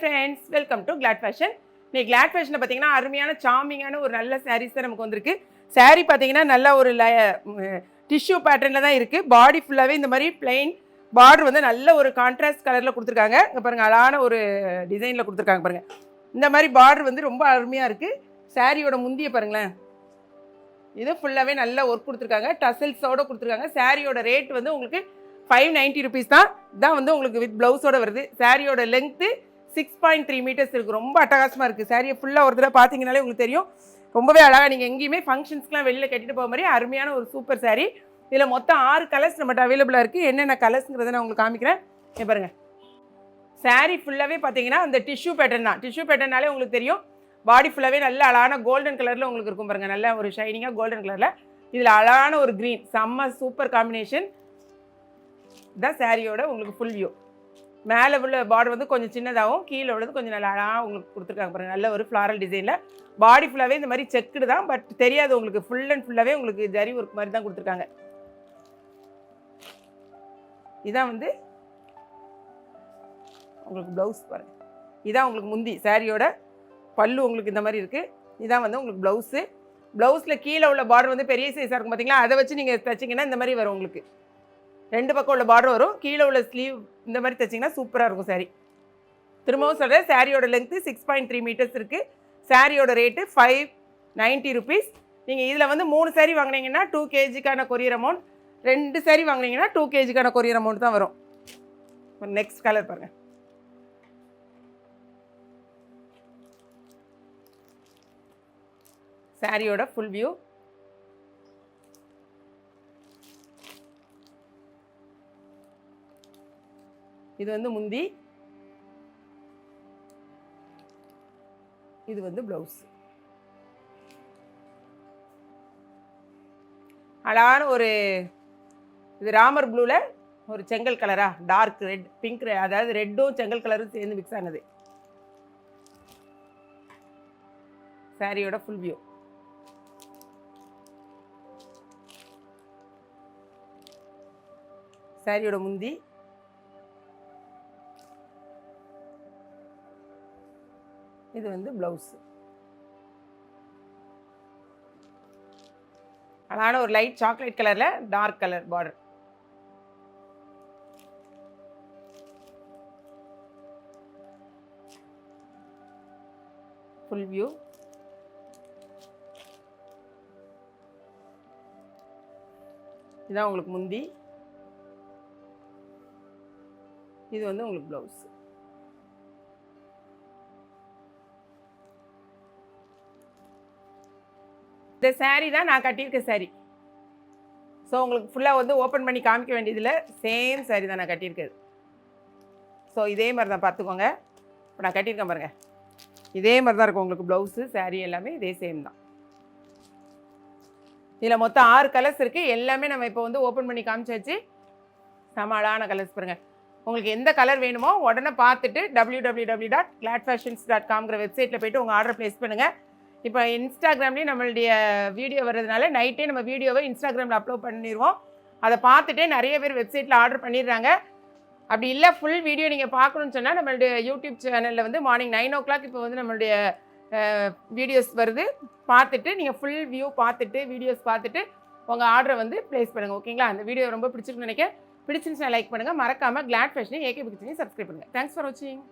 friends, welcome to Glad Fashion. இன்னைக்கு Glad Fashion பாத்தீங்கன்னா அருமையான சாமிங்கான ஒரு நல்ல sarees தான் நமக்கு வந்திருக்கு. saree பாத்தீங்கன்னா நல்ல ஒரு டிஷ்யூ பேட்டர்ன்ல தான் இருக்கு. பாடி ஃபுல்லாவே இந்த மாதிரி plain border வந்து நல்ல ஒரு கான்ட்ராஸ்ட் கலர்ல கொடுத்திருக்காங்க. இங்க பாருங்க அழகான ஒரு டிசைன்ல கொடுத்திருக்காங்க பாருங்க. இந்த மாதிரி border வந்து ரொம்ப அருமையா இருக்கு. சாரியோட முந்திய பாருங்களேன். இது ஃபுல்லாவே நல்ல வர்க் கொடுத்திருக்காங்க. டசல்ஸோட கொடுத்திருக்காங்க. சாரியோட ரேட் வந்து உங்களுக்கு 590 rupees தான். இதான் வந்து உங்களுக்கு வித் ப்ளவுஸோட வருது. சாரியோட லெங்த் 6.3 மீட்டர்ஸ் இருக்கு. ரொம்ப அட்டகாசமா இருக்கு. சாரியை ஃபுல்லாக ஒரு தடவை பார்த்தீங்கனாலே உங்களுக்கு தெரியும். ரொம்பவே அழகாக நீங்கள் எங்கேயுமே ஃபங்க்ஷன்ஸ்க்குலாம் வெளியில் கட்டிட்டு போக மாதிரி அருமையான ஒரு சூப்பர் சாரீ. இதில் மொத்தம் 6 கலர்ஸ் நம்மகிட்ட அவைலபிளாக இருக்குது. என்னென்ன கலர்ஸுங்கிறத நான் உங்களுக்கு காமிக்கிறேன். இங்கே பாருங்கள். சாரீ ஃபுல்லாகவே பார்த்தீங்கன்னா அந்த டிஷ்யூ பேட்டர்ன் தான். டிஷ்யூ பேட்டர்னாலே உங்களுக்கு தெரியும். பாடி ஃபுல்லாகவே நல்ல அழகான கோல்டன் கலரில் உங்களுக்கு இருக்கும் பாருங்கள். நல்ல ஒரு ஷைனிங்காக கோல்டன் கலரில். இதில் அழகான ஒரு க்ரீன் செம்ம சூப்பர் காம்பினேஷன். இதுதான் சாரியோட உங்களுக்கு ஃபுல் வியூ. மேலே உள்ள பார்டர் வந்து கொஞ்சம் சின்னதாகவும் கீழே உள்ளது கொஞ்சம் நல்லா அழகாக உங்களுக்கு கொடுத்துருக்காங்க பாருங்கள். நல்ல ஒரு ஃப்ளாரல் டிசைனில் பாடி ஃபுல்லாகவே இந்த மாதிரி செக்குடு தான். பட் தெரியாது உங்களுக்கு ஃபுல் அண்ட் ஃபுல்லாகவே உங்களுக்கு ஜரி ஒர்க் மாதிரி தான் கொடுத்துருக்காங்க. இதான் வந்து உங்களுக்கு ப்ளவுஸ் பாருங்கள். இதான் உங்களுக்கு முந்தி சாரியோட பல்லு உங்களுக்கு இந்த மாதிரி இருக்குது. இதான் வந்து உங்களுக்கு ப்ளவுஸு. ப்ளவுஸில் கீழே உள்ள பார்டர் வந்து பெரிய சைஸாக இருக்கும் பார்த்தீங்களா, அதை வச்சு நீங்கள் தைச்சிங்கன்னா இந்த மாதிரி வரும் உங்களுக்கு. 2 பக்கம் உள்ள பார்டர் வரும். கீழே உள்ள ஸ்லீவ் இந்த மாதிரி தைச்சிங்கன்னா சூப்பராக இருக்கும் சாரீ. திரும்பவும் சொல்கிறேன், சாரியோட லென்த்து 6.3 மீட்டர்ஸ் இருக்குது. சாரியோட ரேட்டு 590 rupees. நீங்கள் இதில் வந்து 3 சாரீ வாங்கினீங்கன்னா 2 kgக்கான கொரியர் அமௌண்ட், 2 சாரீ வாங்கினீங்கன்னா 2 kgக்கான கொரியர் அமௌண்ட் தான் வரும். நெக்ஸ்ட் கலர் பாருங்கள். சாரியோட ஃபுல் வியூ. இது வந்து முந்தி, இது வந்து ப்ளவுஸ். அழகான ஒரு இது ராமர் ப்ளூவில் ஒரு செங்கல் கலரா டார்க் ரெட் பிங்க், அதாவது ரெட்டும் செங்கல் கலரும் சேர்ந்து மிக்ஸ் ஆனது. சாரியோட ஃபுல் வியூ. சாரியோட முந்தி, இது வந்து ப்ளவுஸ். அழகான ஒரு லைட் சாக்லேட் கலரில் dark colour border. Full view. இதான் உங்களுக்கு முந்தி, இது வந்து உங்களுக்கு ப்ளவுஸ். இந்த சாரீ தான் நான் கட்டியிருக்க சாரீ. ஸோ உங்களுக்கு ஃபுல்லாக வந்து ஓப்பன் பண்ணி காமிக்க வேண்டியதில்லை. சேம் சாரீ தான் நான் கட்டியிருக்கிறது. ஸோ இதே மாதிரி தான் பார்த்துக்கோங்க. இப்போ நான் கட்டியிருக்கேன் பாருங்கள். இதே மாதிரி தான் இருக்கும் உங்களுக்கு ப்ளவுஸு சாரீ எல்லாமே இதே சேம் தான். இதில் மொத்தம் 6 கலர்ஸ் இருக்குது. எல்லாமே நம்ம இப்போ வந்து ஓப்பன் பண்ணி காமிச்சாச்சு. செம அழகான கலர்ஸ் பாருங்கள். உங்களுக்கு எந்த கலர் வேணுமோ உடனே பார்த்துட்டு www.gladfashions.com வெப்சைட்டில் போய்ட்டு உங்கள் ஆர்டர் ப்ளேஸ் பண்ணுங்கள். இப்போ இன்ஸ்டாகிராம்லேயும் நம்மளுடைய வீடியோ வர்றதுனால நைட்டே நம்ம வீடியோவை இன்ஸ்டாகிராமில் அப்லோட் பண்ணிடுவோம். அதை பார்த்துட்டே நிறைய பேர் வெப்சைட்டில் ஆர்டர் பண்ணிடுறாங்க. அப்படி இல்லை ஃபுல் வீடியோ நீங்கள் பார்க்கணுன்னு சொன்னால் நம்மளுடைய யூடியூப் சேனலில் வந்து மார்னிங் 9 o'clock இப்போ வந்து நம்மளுடைய வீடியோஸ் வருது. பார்த்துட்டு நீங்கள் ஃபுல் வியூ பார்த்துட்டு வீடியோஸ் பார்த்துட்டு உங்கள் ஆர்டரை வந்து ப்ளேஸ் பண்ணுங்கள். ஓகேங்களா? அந்த வீடியோ ரொம்ப பிடிச்சிருக்குன்னு நினைக்கிறேன். பிடிச்சிருந்துச்சுன்னா லைக் பண்ணுங்கள். மறக்காமல் கிளாட் ஃபேஷனையும் ஏகே கிச்சனையும் சப்ஸ்கிரைப் பண்ணுங்கள். தேங்க்ஸ் ஃபார் வாட்சிங்.